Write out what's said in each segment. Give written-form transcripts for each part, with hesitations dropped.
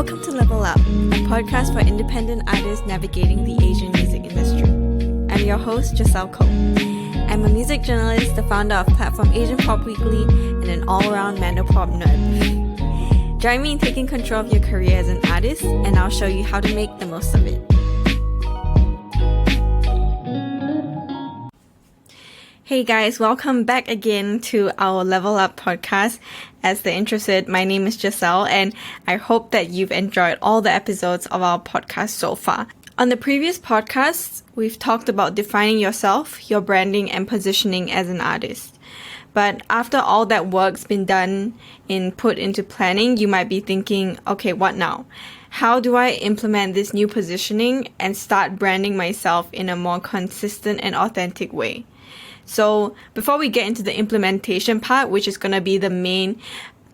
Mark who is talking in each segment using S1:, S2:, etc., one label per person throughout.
S1: Welcome to Level Up, a podcast for independent artists navigating the Asian music industry. I'm your host, Giselle Koh. I'm a music journalist, the founder of platform Asian Pop Weekly, and an all-around Mandopop nerd. Join me in taking control of your career as an artist, and I'll show you how to make the most of it. Hey guys, welcome back again to our Level Up podcast. As the intro said, my name is Giselle, and I hope that you've enjoyed all the episodes of our podcast so far. On the previous podcasts, we've talked about defining yourself, your branding, and positioning as an artist. But after all that work's been done and put into planning, you might be thinking, okay, what now? How do I implement this new positioning and start branding myself in a more consistent and authentic way? So before we get into the implementation part, which is going to be the main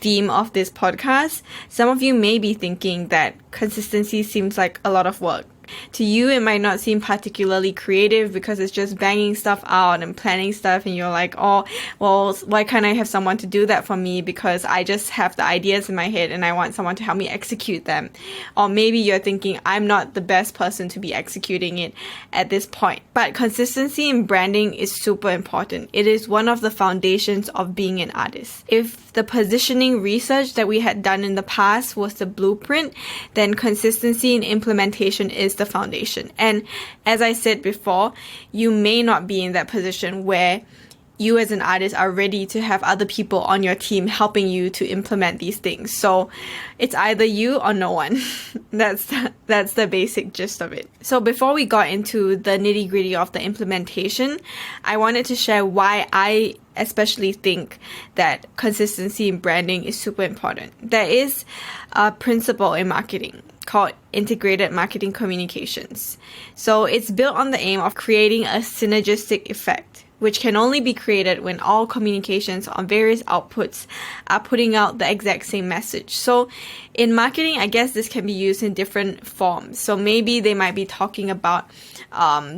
S1: theme of this podcast, some of you may be thinking that consistency seems like a lot of work. To you, it might not seem particularly creative because it's just banging stuff out and planning stuff, and you're like, oh, well, why can't I have someone to do that for me? Because I just have the ideas in my head and I want someone to help me execute them. Or maybe you're thinking, I'm not the best person to be executing it at this point. But consistency in branding is super important. It is one of the foundations of being an artist. If the positioning research that we had done in the past was the blueprint, then consistency in implementation is the foundation. And as I said before, you may not be in that position where you as an artist are ready to have other people on your team helping you to implement these things. So it's either you or no one. That's the basic gist of it. So before we got into the nitty-gritty of the implementation, I wanted to share why I especially think that consistency in branding is super important. There is a principle in marketing called integrated marketing communications. So it's built on the aim of creating a synergistic effect, which can only be created when all communications on various outputs are putting out the exact same message. So in marketing, I guess this can be used in different forms. So maybe they might be talking about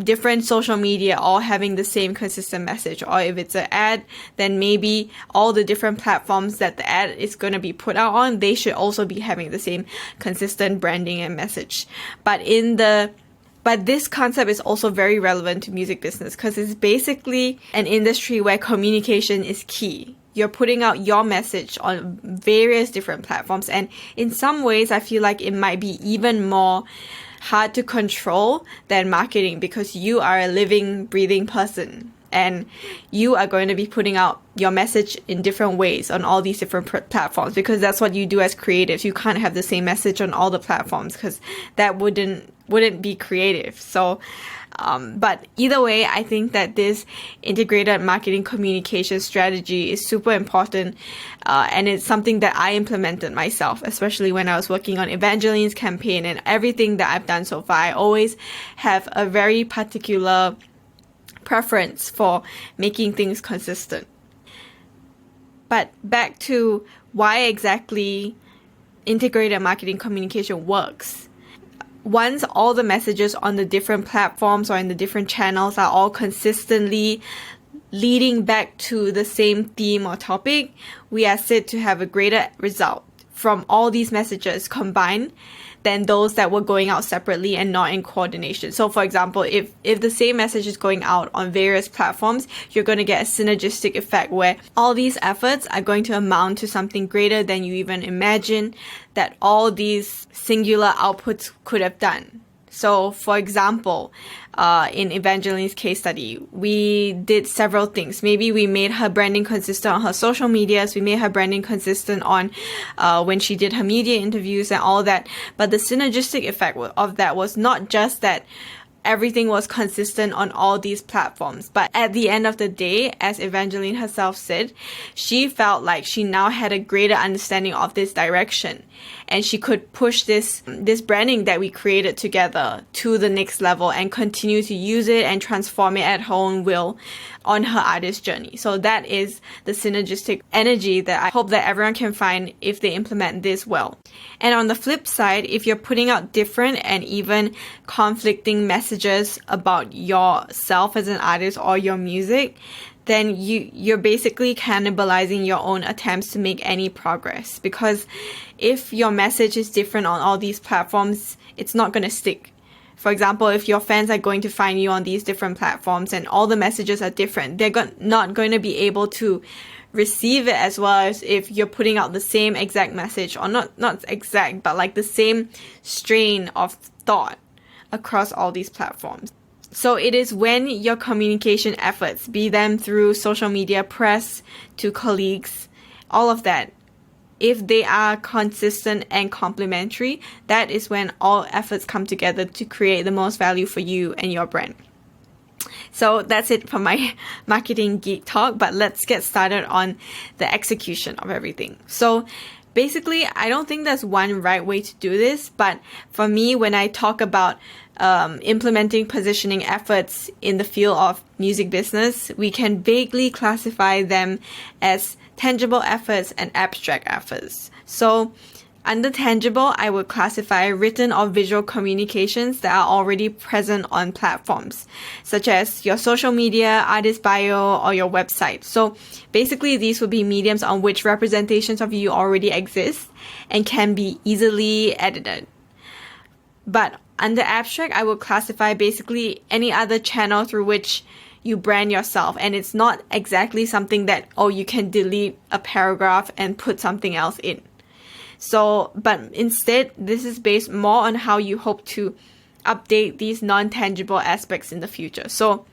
S1: different social media all having the same consistent message. Or if it's an ad, then maybe all the different platforms that the ad is going to be put out on, they should also be having the same consistent branding and message. But this concept is also very relevant to music business because it's basically an industry where communication is key. You're putting out your message on various different platforms, and in some ways I feel like it might be even more hard to control than marketing because you are a living, breathing person. And you are going to be putting out your message in different ways on all these different platforms because that's what you do as creatives. You can't have the same message on all the platforms because that wouldn't be creative. So, but either way, I think that this integrated marketing communication strategy is super important. And it's something that I implemented myself, especially when I was working on Evangeline's campaign and everything that I've done so far. I always have a very particular preference for making things consistent. But back to why exactly integrated marketing communication works. Once all the messages on the different platforms or in the different channels are all consistently leading back to the same theme or topic, we are said to have a greater result from all these messages combined than those that were going out separately and not in coordination. So for example, if the same message is going out on various platforms, you're going to get a synergistic effect where all these efforts are going to amount to something greater than you even imagine that all these singular outputs could have done. So for example, in Evangeline's case study, we did several things. Maybe we made her branding consistent on her social medias. We made her branding consistent on when she did her media interviews and all that. But the synergistic effect of that was not just that everything was consistent on all these platforms. But at the end of the day, as Evangeline herself said, she felt like she now had a greater understanding of this direction. And she could push this branding that we created together to the next level and continue to use it and transform it at her own will on her artist journey. So that is the synergistic energy that I hope that everyone can find if they implement this well. And on the flip side, if you're putting out different and even conflicting messages about yourself as an artist or your music, then you're basically cannibalizing your own attempts to make any progress. Because if your message is different on all these platforms, it's not going to stick. For example, if your fans are going to find you on these different platforms and all the messages are different, they're not going to be able to receive it as well as if you're putting out the same exact message, or not exact, but like the same strain of thought across all these platforms. So it is when your communication efforts, be them through social media, press, to colleagues, all of that, if they are consistent and complementary, that is when all efforts come together to create the most value for you and your brand. So that's it for my marketing geek talk, but let's get started on the execution of everything. So basically, I don't think there's one right way to do this, but for me, when I talk about implementing positioning efforts in the field of music business, we can vaguely classify them as tangible efforts and abstract efforts. So under tangible, I would classify written or visual communications that are already present on platforms, such as your social media, artist bio, or your website. So basically, these would be mediums on which representations of you already exist and can be easily edited. But under abstract, I would classify basically any other channel through which you brand yourself, and it's not exactly something that, you can delete a paragraph and put something else in. So, but instead, this is based more on how you hope to update these non-tangible aspects in the future. So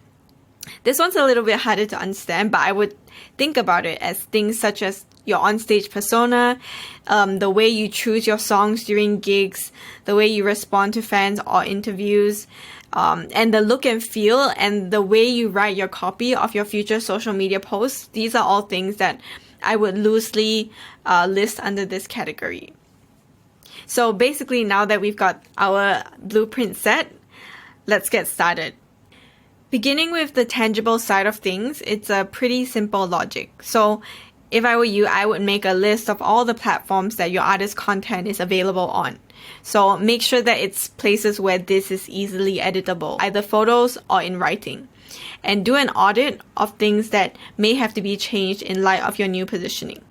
S1: this one's a little bit harder to understand, but I would think about it as things such as your onstage persona, the way you choose your songs during gigs, the way you respond to fans or interviews, and the look and feel and the way you write your copy of your future social media posts. These are all things that I would loosely list under this category. So basically, now that we've got our blueprint set, let's get started. Beginning with the tangible side of things, it's a pretty simple logic. So if I were you, I would make a list of all the platforms that your artist content is available on. So make sure that it's places where this is easily editable, either photos or in writing. And do an audit of things that may have to be changed in light of your new positioning.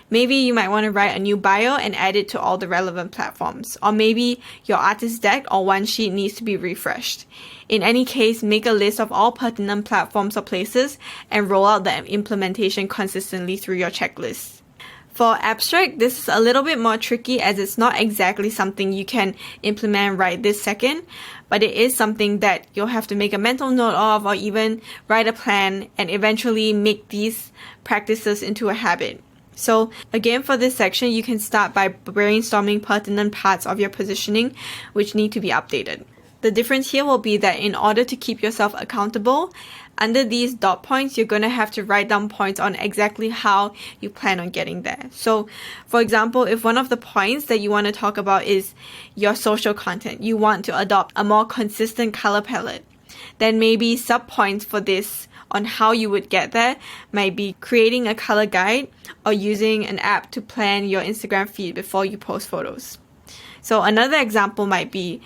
S1: Maybe you might want to write a new bio and add it to all the relevant platforms. Or maybe your artist deck or one sheet needs to be refreshed. In any case, make a list of all pertinent platforms or places and roll out the implementation consistently through your checklist. For abstract, this is a little bit more tricky as it's not exactly something you can implement right this second, but it is something that you'll have to make a mental note of or even write a plan and eventually make these practices into a habit. So again, for this section, you can start by brainstorming pertinent parts of your positioning which need to be updated. The difference here will be that in order to keep yourself accountable, under these dot points, you're going to have to write down points on exactly how you plan on getting there. So, for example, if one of the points that you want to talk about is your social content, you want to adopt a more consistent color palette, then maybe sub-points for this on how you would get there might be creating a color guide or using an app to plan your Instagram feed before you post photos. So another example might be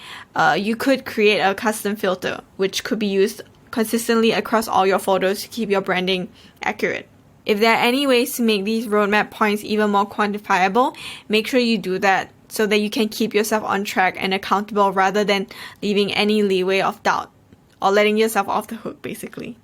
S1: you could create a custom filter, which could be used consistently across all your photos to keep your branding accurate. If there are any ways to make these roadmap points even more quantifiable, make sure you do that so that you can keep yourself on track and accountable rather than leaving any leeway of doubt or letting yourself off the hook, basically.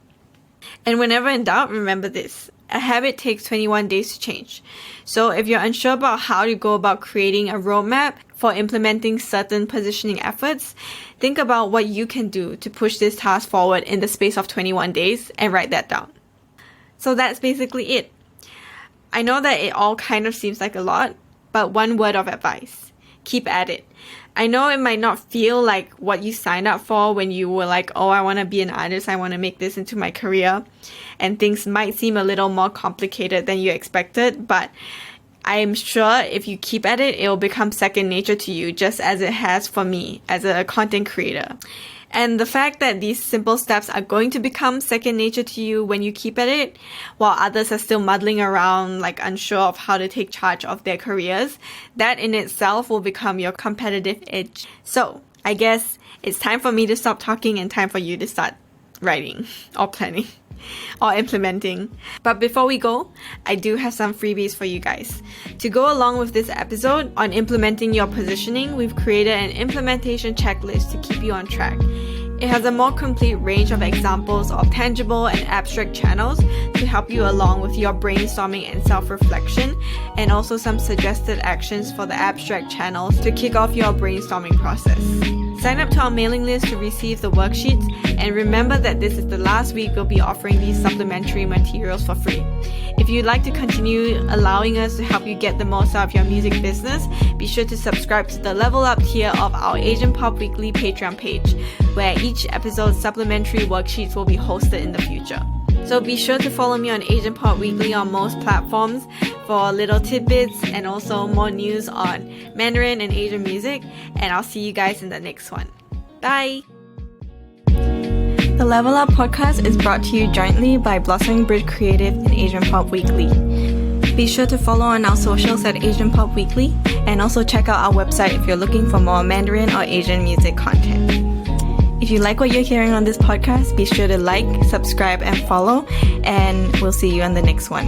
S1: And whenever in doubt, remember this. A habit takes 21 days to change. So if you're unsure about how to go about creating a roadmap for implementing certain positioning efforts, think about what you can do to push this task forward in the space of 21 days and write that down. So that's basically it. I know that it all kind of seems like a lot, but one word of advice: keep at it. I know it might not feel like what you signed up for when you were like, oh, I want to be an artist, I want to make this into my career. And things might seem a little more complicated than you expected, but I am sure if you keep at it, it will become second nature to you, just as it has for me as a content creator. And the fact that these simple steps are going to become second nature to you when you keep at it, while others are still muddling around, like unsure of how to take charge of their careers, that in itself will become your competitive edge. So I guess it's time for me to stop talking and time for you to start writing or planning or implementing. But before we go, I do have some freebies for you guys. To go along with this episode on implementing your positioning, we've created an implementation checklist to keep you on track. It has a more complete range of examples of tangible and abstract channels to help you along with your brainstorming and self-reflection, and also some suggested actions for the abstract channels to kick off your brainstorming process. Sign up to our mailing list to receive the worksheets, and remember that this is the last week we'll be offering these supplementary materials for free. If you'd like to continue allowing us to help you get the most out of your music business, be sure to subscribe to the Level Up tier of our Asian Pop Weekly Patreon page, where each episode's supplementary worksheets will be hosted in the future. So be sure to follow me on Asian Pop Weekly on most platforms for little tidbits and also more news on Mandarin and Asian music, and I'll see you guys in the next one. Bye! The Level Up podcast is brought to you jointly by Blossoming Bridge Creative and Asian Pop Weekly. Be sure to follow on our socials at Asian Pop Weekly, and also check out our website if you're looking for more Mandarin or Asian music content. If you like what you're hearing on this podcast, be sure to like, subscribe, and follow, and we'll see you on the next one.